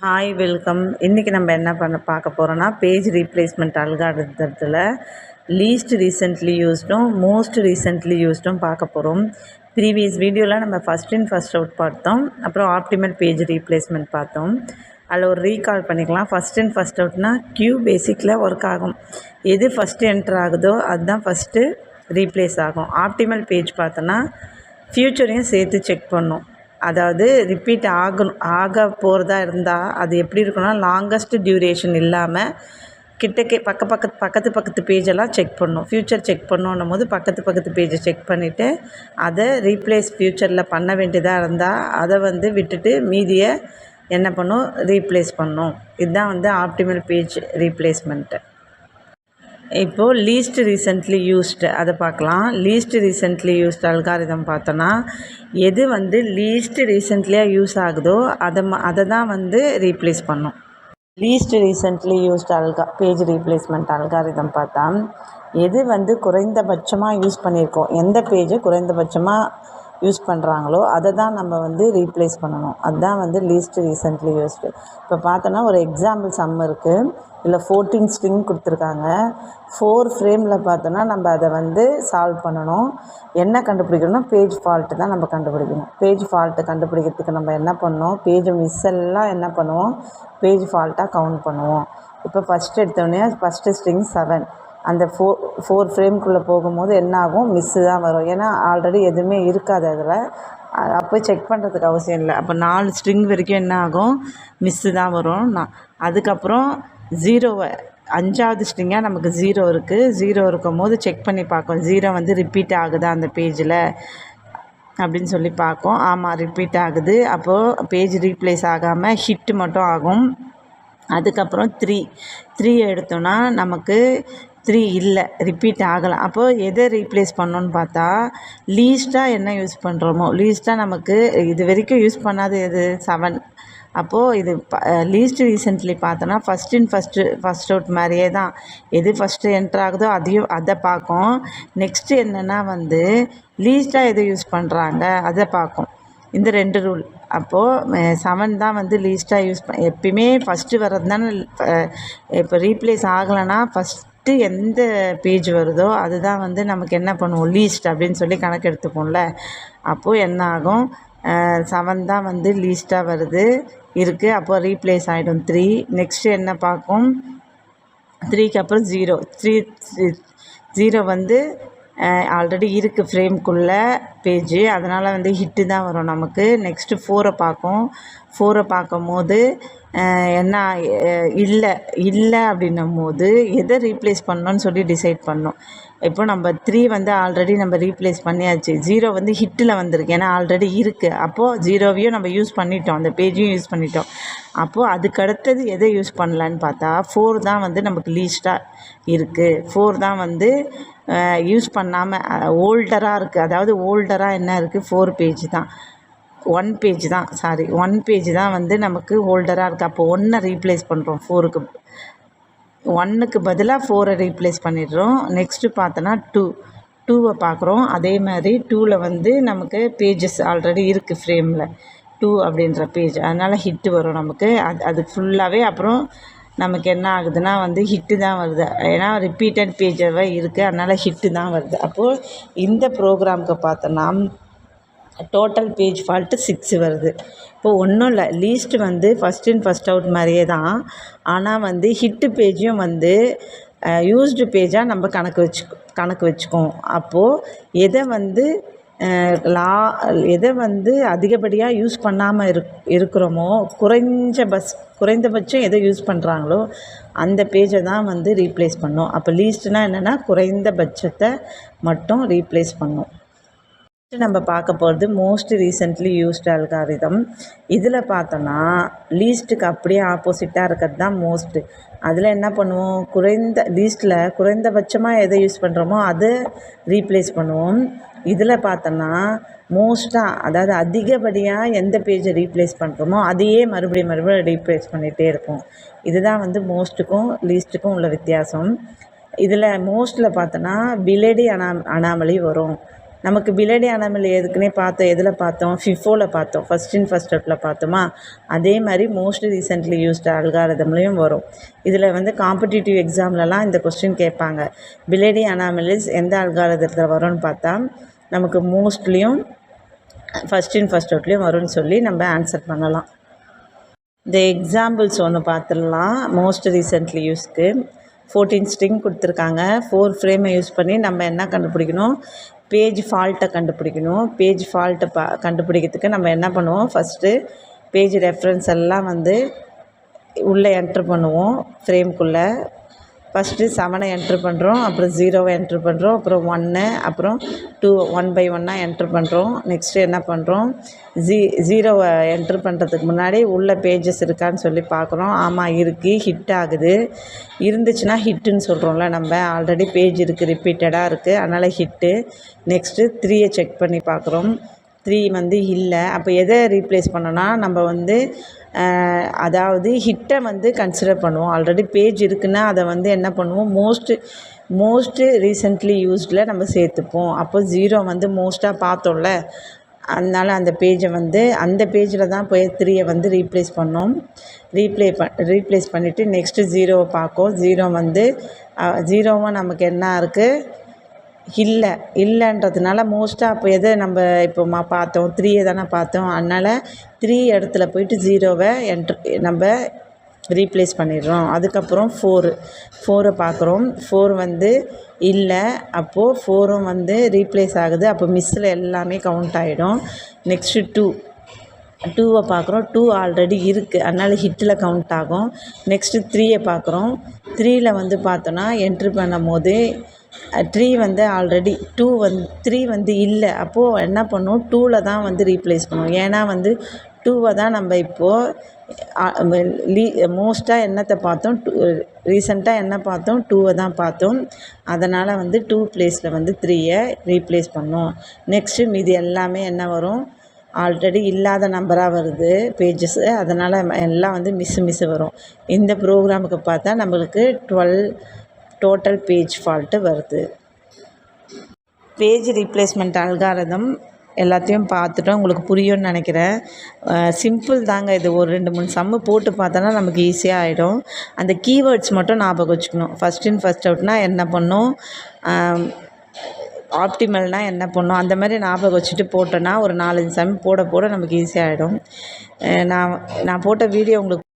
Hi welcome. இன்றைக்கி நம்ம என்ன பார்க்க போகிறோன்னா பேஜ் ரீப்ளேஸ்மெண்ட் அல்காரிதத்தில் லீஸ்ட் ரீசெண்ட்லி யூஸ்டும் மோஸ்ட் ரீசெண்ட்லி யூஸ்டும் பார்க்க போகிறோம். ப்ரீவியஸ் வீடியோவில் நம்ம ஃபஸ்ட் இன் ஃபஸ்ட் அவுட் பார்த்தோம், அப்புறம் ஆப்டிமல் பேஜ் ரீப்ளேஸ்மெண்ட் பார்த்தோம். அதில் ஒரு ரீகால் பண்ணிக்கலாம். ஃபஸ்ட் இன் ஃபஸ்ட் அவுட்னால் கியூ பேசிக்கில் ஒர்க் ஆகும். எது ஃபஸ்ட்டு என்ட்ரு ஆகுதோ அதுதான் ஃபஸ்ட்டு ரீப்ளேஸ் ஆகும். ஆப்டிமல் பேஜ் பார்த்தோன்னா ஃப்யூச்சரையும் சேர்த்து செக் பண்ணும். அதாவது ரிப்பீட் ஆக போகிறதா இருந்தால் அது எப்படி இருக்குன்னா லாங்கஸ்ட் டியூரேஷன் இல்லாமல் கிட்டக்கே பக்கத்து பேஜெல்லாம் செக் பண்ணும். ஃப்யூச்சர் செக் பண்ணணும் போது பக்கத்து பேஜை செக் பண்ணிவிட்டு அதை ரீப்ளேஸ் ஃப்யூச்சரில் பண்ண வேண்டியதாக இருந்தால் அதை விட்டுட்டு மீதியை என்ன பண்ணும், ரீப்ளேஸ் பண்ணும். இதுதான் ஆப்டிமல் பேஜ் ரீப்ளேஸ்மெண்ட்டு. இப்போது லீஸ்ட் ரீசெண்ட்லி யூஸ்டு அதை பார்க்கலாம். லீஸ்ட் ரீசெண்ட்லி யூஸ்டு அல்காரிதம் பார்த்தோன்னா எது லீஸ்ட் ரீசெண்ட்லியாக யூஸ் ஆகுதோ அதை தான் ரீப்ளேஸ் பண்ணும். Least recently used page replacement algorithm பார்த்தா எது குறைந்தபட்சமாக யூஸ் பண்ணியிருக்கோம், எந்த பேஜை குறைந்தபட்சமாக யூஸ் பண்ணுறாங்களோ அதை தான் நம்ம ரீப்ளேஸ் பண்ணணும். அதுதான் லீஸ்ட் ரீசெண்ட்லி யூஸ்டு. இப்போ பார்த்தோன்னா ஒரு எக்ஸாம்பிள் சம் இருக்குது. இல்லை 14 ஸ்ட்ரிங் கொடுத்துருக்காங்க. 4 ஃப்ரேமில் பார்த்தோன்னா நம்ம அதை சால்வ் பண்ணணும். என்ன கண்டுபிடிக்கணும்னா பேஜ் ஃபால்ட்டு தான் நம்ம கண்டுபிடிக்கணும். பேஜ் ஃபால்ட்டு கண்டுபிடிக்கிறதுக்கு நம்ம என்ன பண்ணோம், பேஜ் மிஸ் எல்லாம் என்ன பண்ணுவோம், பேஜ் ஃபால்ட்டாக கவுண்ட் பண்ணுவோம். இப்போ ஃபஸ்ட்டு எடுத்தோடனே ஃபஸ்ட்டு ஸ்ட்ரிங் 7, அந்த 4 ஃப்ரேம்குள்ளே போகும்போது என்ன ஆகும், மிஸ்ஸு தான் வரும். ஏன்னா ஆல்ரெடி எதுவுமே இருக்காது அதில். அப்போ செக் பண்ணுறதுக்கு அவசியம் இல்லை. அப்போ 4 ஸ்ட்ரிங் வரைக்கும் என்ன ஆகும், மிஸ்ஸு தான் வரும். அதுக்கப்புறம் 0வை 5வது ஸ்ட்ரிங்காக நமக்கு 0 இருக்குது. 0 இருக்கும் போது செக் பண்ணி பார்க்கும், 0 ரிப்பீட் ஆகுதா அந்த பேஜில் அப்படின்னு சொல்லி பார்க்கும். ஆமாம், ரிப்பீட் ஆகுது. அப்போது பேஜ் ரீப்ளேஸ் ஆகாமல் ஹிட்டு மட்டும் ஆகும். அதுக்கப்புறம் 3 எடுத்தோன்னா நமக்கு 3 இல்லை, ரிப்பீட் ஆகலை. அப்போது எதை ரீப்ளேஸ் பண்ணோன்னு பார்த்தா லீஸ்ட்டாக என்ன யூஸ் பண்ணுறோமோ, லீஸ்ட்டாக நமக்கு இது வரைக்கும் யூஸ் பண்ணாது எது, 7. அப்போது இது லீஸ்ட் ரீசெண்ட்லி பார்த்தோன்னா ஃபஸ்ட் இன் ஃபஸ்ட் அவுட் மாதிரியே தான். எது ஃபஸ்ட்டு என்ட்ரு ஆகுதோ அதை பார்க்கும். நெக்ஸ்ட்டு என்னென்னா லீஸ்ட்டாக எது யூஸ் பண்ணுறாங்க அதை பார்க்கும். இந்த 2 ரூல். அப்போது 7 தான் லீஸ்ட்டாக யூஸ் எப்பயுமே ஃபஸ்ட்டு வர்றது தானே. இப்போ ரீப்ளேஸ் ஆகலைன்னா ஃபஸ்ட்டு எந்த பேஜ் வருதோ அதுதான் நமக்கு என்ன பண்ணுவோம், லீஸ்ட் அப்படின்னு சொல்லி கணக்கு எடுத்துப்போம்ல. அப்போது என்ன ஆகும், 7 தான் லீஸ்ட்டாக வருது இருக்குது. அப்போது ரீப்ளேஸ் ஆகிடும் 3. நெக்ஸ்ட்டு என்ன பார்க்கும், 3க்கு அப்புறம் 0 ஆல்ரெடி இருக்குது ஃப்ரேம்குள்ளே பேஜு, அதனால் ஹிட்டு தான் வரும் நமக்கு. நெக்ஸ்ட்டு 4 பார்க்கும். 4 பார்க்கும் போது என்ன இல்லை அப்படின்னும் போது எதை ரீப்ளேஸ் பண்ணணும்னு சொல்லி டிசைட் பண்ணோம். இப்போ நம்ம 3 ஆல்ரெடி நம்ம ரீப்ளேஸ் பண்ணியாச்சு. 0 ஹிட்டில் வந்திருக்கு, ஏன்னா ஆல்ரெடி இருக்குது. அப்போது 0வையும் நம்ம யூஸ் பண்ணிட்டோம், அந்த பேஜையும் யூஸ் பண்ணிட்டோம். அப்போது அதுக்கடுத்தது எதை யூஸ் பண்ணலான்னு பார்த்தா 4 தான் நமக்கு லீஸ்ட்டாக இருக்குது. 4 தான் யூஸ் பண்ணாமல் ஓல்டராக இருக்குது. அதாவது ஓல்டராக என்ன இருக்குது, 4 பேஜ் தான், 1 பேஜ் தான், 1 பேஜ் தான் நமக்கு ஹோல்டராக இருக்குது. அப்போ 1 ரீப்ளேஸ் பண்ணுறோம். 1க்கு பதிலாக 4 ரீப்ளேஸ் பண்ணிடுறோம். நெக்ஸ்ட்டு பார்த்தோன்னா 2வை பார்க்குறோம். அதே மாதிரி 2ல் நமக்கு பேஜஸ் ஆல்ரெடி இருக்குது ஃப்ரேமில், 2 அப்படின்ற பேஜ், அதனால் ஹிட்டு வரும் நமக்கு. அது ஃபுல்லாகவே அப்புறம் நமக்கு என்ன ஆகுதுன்னா ஹிட்டு தான் வருது, ஏன்னா ரிப்பீட்டட் பேஜாகவே இருக்குது, அதனால் ஹிட்டு தான் வருது. அப்போது இந்த ப்ரோக்ராமுக்கு பார்த்தோன்னா டோட்டல் பேஜ் ஃபால்ட்டு 6 வருது. இப்போது ஒன்றும் இல்லை, least first in first out மாதிரியே தான். ஆனால் ஹிட்டு பேஜையும் யூஸ்டு பேஜாக நம்ம கணக்கு வச்சுக்குவோம். அப்போது எதை அதிகப்படியாக யூஸ் பண்ணாமல் இருக்கிறோமோ, குறைந்தபட்சம் எதை யூஸ் பண்ணுறாங்களோ அந்த பேஜை தான் ரீப்ளேஸ் பண்ணோம். அப்போ லீஸ்ட்னால் என்னென்னா குறைந்தபட்சத்தை மட்டும் ரீப்ளேஸ் பண்ணோம். நம்ம பார்க்க போகிறது மோஸ்ட் ரீசெண்ட்லி யூஸ்டு அல்காரிதம். இதில் பார்த்தோன்னா லீஸ்ட்டுக்கு அப்படியே ஆப்போசிட்டாக இருக்கிறது தான் மோஸ்ட்டு. அதில் என்ன பண்ணுவோம், லீஸ்ட்டில் குறைந்தபட்சமாக எதை யூஸ் பண்ணுறோமோ அதை ரீப்ளேஸ் பண்ணுவோம். இதில் பார்த்தோன்னா மோஸ்ட்டாக, அதாவது அதிகப்படியாக எந்த பேஜை ரீப்ளேஸ் பண்ணுறோமோ அதையே மறுபடியும் ரீப்ளேஸ் பண்ணிகிட்டே இருப்போம். இதுதான் மோஸ்ட்டுக்கும் லீஸ்ட்டுக்கும் உள்ள வித்தியாசம். இதில் மோஸ்ட்டில் பார்த்தோன்னா பிலேடி அனாமலி வரும். நமக்கு பிலடி அனாமல் ஏற்கனவே பார்த்தோம், எதில் பார்த்தோம், ஃபிஃபோவில் பார்த்தோம், ஃபஸ்ட் இன் ஃபஸ்ட் அவுட்டில் பார்த்தோமா. அதே மாதிரி மோஸ்ட் ரீசெண்ட்லி யூஸ்டு அல்காரிதம்லேயும் வரும். இதில் வந்து காம்படிட்டிவ் எக்ஸாம்லலாம் இந்த கொஸ்டின் கேட்பாங்க. பிலடி அனாமலிஸ் எந்த அல்காரிதத்தில் வரும்னு பார்த்தா நமக்கு மோஸ்ட்லேயும் ஃபஸ்ட் இன் ஃபஸ்ட் அவுட்லேயும் வரும்னு சொல்லி நம்ம ஆன்சர் பண்ணலாம். இந்த எக்ஸாம்பிள்ஸ் ஒன்று பார்த்துடலாம். மோஸ்ட் ரீசெண்ட்லி யூஸ்க்கு 14 ஸ்ட்ரிங் கொடுத்துருக்காங்க. 4 ஃப்ரேமை யூஸ் பண்ணி நம்ம என்ன கண்டுபிடிக்கணும், பேஜ் ஃபால்ட்டை கண்டுபிடிக்கணும். பேஜ் ஃபால்ட்டை கண்டுபிடிக்கிறதுக்கு நம்ம என்ன பண்ணுவோம், ஃபஸ்ட்டு பேஜ் ரெஃபரன்ஸ் எல்லாம் வந்து உள்ளே என்ட்ரு பண்ணுவோம். ஃப்ரேம்குள்ளே ஃபஸ்ட்டு 7 என்ட்ரு பண்ணுறோம், அப்புறம் 0 என்ட்ரு பண்ணுறோம், அப்புறம் 1, அப்புறம் 2 1 by 1 என்ட்ரு பண்ணுறோம். நெக்ஸ்ட்டு என்ன பண்ணுறோம், 0 என்ட்ரு பண்ணுறதுக்கு முன்னாடி உள்ள பேஜஸ் இருக்கான்னு சொல்லி பார்க்குறோம். ஆமாம் இருக்குது, ஹிட் ஆகுது. இருந்துச்சுன்னா ஹிட்டுன்னு சொல்கிறோம்ல, நம்ம ஆல்ரெடி பேஜ் இருக்குது, ரிப்பீட்டடாக இருக்குது, அதனால் ஹிட்டு. நெக்ஸ்ட்டு 3 செக் பண்ணி பார்க்குறோம். 3 வந்து இல்லை. அப்போ எதை ரீப்ளேஸ் பண்ணோன்னா நம்ம வந்து அதாவது ஹிட்டை வந்து கன்சிடர் பண்ணுவோம். ஆல்ரெடி பேஜ் இருக்குன்னா அதை வந்து என்ன பண்ணுவோம், மோஸ்ட்டு ரீசெண்ட்லி யூஸ்டில் நம்ம சேர்த்துப்போம். அப்போ 0 வந்து மோஸ்ட்டாக பார்த்தோம்ல, அதனால் அந்த பேஜை வந்து அந்த பேஜில் தான் போய் 3 வந்து ரீப்ளேஸ் பண்ணோம். ரீப்ளேஸ் பண்ணிவிட்டு நெக்ஸ்ட்டு 0 பார்க்கும். 0 வந்து 0 நமக்கு என்ன இருக்குது, இல்லைன்றதுனால மோஸ்ட்டாக அப்போ எதை நம்ம இப்போ பார்த்தோம், 3 தானே பார்த்தோம். அதனால் 3 இடத்துல போயிட்டு 0 நம்ம ரீப்ளேஸ் பண்ணிடுறோம். அதுக்கப்புறம் 4 பார்க்குறோம். 4 வந்து இல்லை, அப்போது 4 வந்து ரீப்ளேஸ் ஆகுது. அப்போ மிஸ்ஸில் எல்லாமே கவுண்ட் ஆகிடும். நெக்ஸ்ட்டு 2 பார்க்குறோம். 2 ஆல்ரெடி இருக்குது, அதனால் ஹிட்டில் கவுண்ட் ஆகும். நெக்ஸ்ட்டு 3 பார்க்குறோம். 3 வந்து பார்த்தோன்னா என்ட்ரு பண்ணும் போது 3 வந்து ஆல்ரெடி 3 வந்து இல்லை. அப்போது என்ன பண்ணும், 2ல் தான் வந்து ரீப்ளேஸ் பண்ணுவோம். ஏன்னா வந்து 2 தான் நம்ம இப்போது மோஸ்ட்டாக என்னத்தை பார்த்தோம், ரீசெண்டாக என்ன பார்த்தோம், 2 தான் பார்த்தோம். அதனால் வந்து 2 பிளேஸில் வந்து 3 ரீப்ளேஸ் பண்ணோம். நெக்ஸ்ட்டு மீதி எல்லாமே என்ன வரும், ஆல்ரெடி இல்லாத நம்பராக வருது பேஜஸ்ஸு, அதனால் எல்லாம் வந்து மிஸ்ஸு வரும். இந்த ப்ரோக்ராமுக்கு பார்த்தா நம்மளுக்கு 12 டோட்டல் பேஜ் ஃபால்ட்டு வருது. பேஜ் ரீப்ளேஸ்மெண்ட் அல்காரிதம் எல்லாத்தையும் பார்த்துட்டோம், உங்களுக்கு புரியும்னு நினைக்கிறேன். சிம்பிள் தாங்க இது. ஒரு 2-3 சம்மு போட்டு பார்த்தோன்னா நமக்கு ஈஸியாக ஆகிடும். அந்த கீவேர்ட்ஸ் மட்டும் ஞாபகம் வச்சுக்கணும். ஃபஸ்ட் இன் ஃபஸ்ட் அவுட்னால் என்ன பண்ணும், ஆப்டிமல்னால் என்ன பண்ணும், அந்த மாதிரி ஞாபகம் வச்சுட்டு போட்டோன்னா ஒரு 4-5 சம் போட நமக்கு ஈஸியாக ஆகிடும். நான் போட்ட வீடியோ உங்களுக்கு